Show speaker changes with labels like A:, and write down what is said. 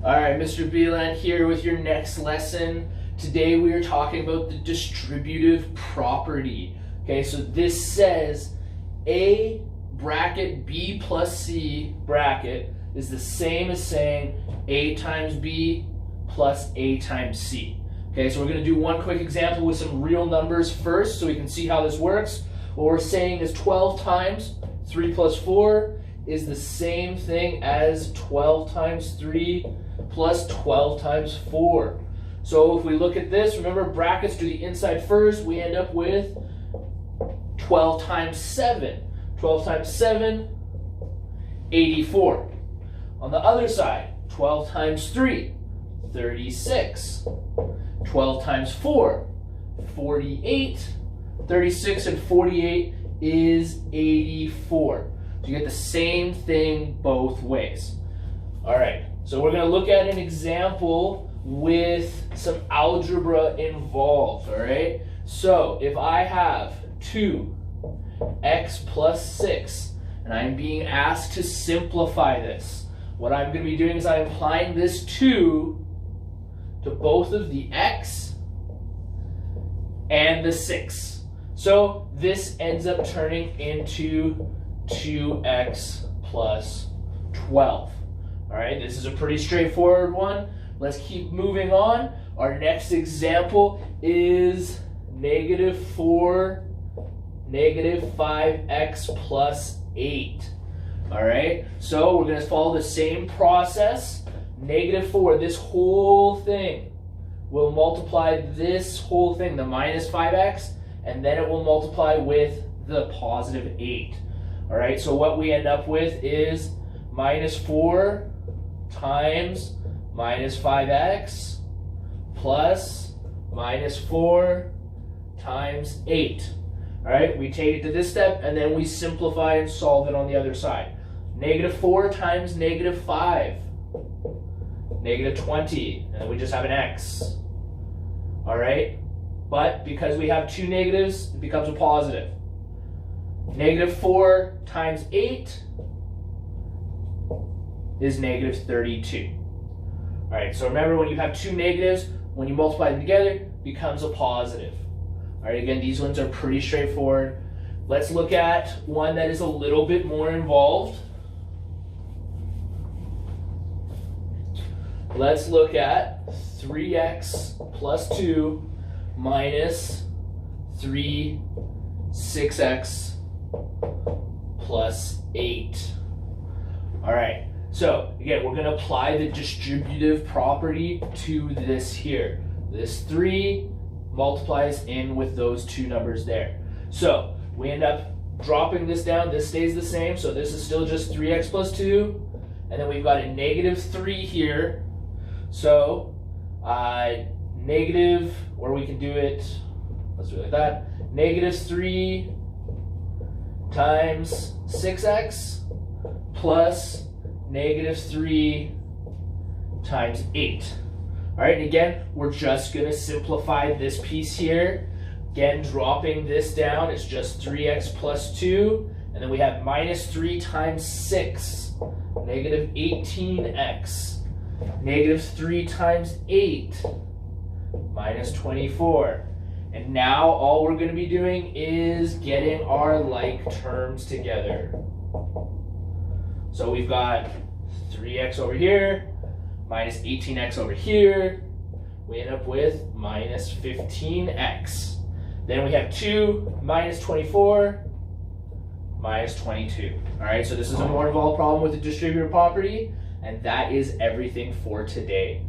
A: Alright, Mr. Beeland here with your next lesson. Today we are talking about the distributive property. Okay, so this says A bracket B plus C bracket is the same as saying A times B plus A times C. Okay, so we're going to do one quick example with some real numbers first so we can see how this works. What we're saying is 12 times 3 plus 4 is the same thing as 12 times 3 plus 12 times 4. So if we look at this, remember brackets do the inside first, we end up with 12 times 7. 12 times 7, 84. On the other side, 12 times 3, 36. 12 times 4, 48. 36 and 48 is 84. So you get the same thing both ways. All right, so we're going to look at an example with some algebra involved, all right? So if I have 2x plus 6, and I'm being asked to simplify this, what I'm going to be doing is I'm applying this 2 to both of the x and the 6. So this ends up turning into 2x plus 12. All right, this is a pretty straightforward one. Let's keep moving on. Our next example is -4, -5x plus 8. All right, so we're going to follow the same process. -4, this whole thing will multiply this whole thing, the minus 5x, and then it will multiply with the positive 8. All right, so what we end up with is -4 times minus 5x plus -4 times 8. All right, we take it to this step, and then we simplify and solve it on the other side. -4 times -5, -20, and then we just have an x. All right, but because we have two negatives, it becomes a positive. -4 times 8 is -32. All right, so remember when you have two negatives, when you multiply them together, it becomes a positive. All right, again, these ones are pretty straightforward. Let's look at one that is a little bit more involved. Let's look at 3x plus 2 minus 6x plus 8. All right, so again, we're going to apply the distributive property to this here. This 3 multiplies in with those two numbers there. So we end up dropping this down. This stays the same, so this is still just 3x plus 2. And then we've got a -3 here. So negative, or we can do it, let's do it like that, -3 times 6x plus -3 times 8. All right, and again, we're just going to simplify this piece here. Again, dropping this down, it's just 3x plus 2, and then we have -3 times 6, -18x. -3 times 8, -24. And now all we're going to be doing is getting our like terms together. So we've got 3x over here, -18x over here. We end up with -15x. Then we have 2 -24, -22. All right, so this is a more involved problem with the distributive property. And that is everything for today.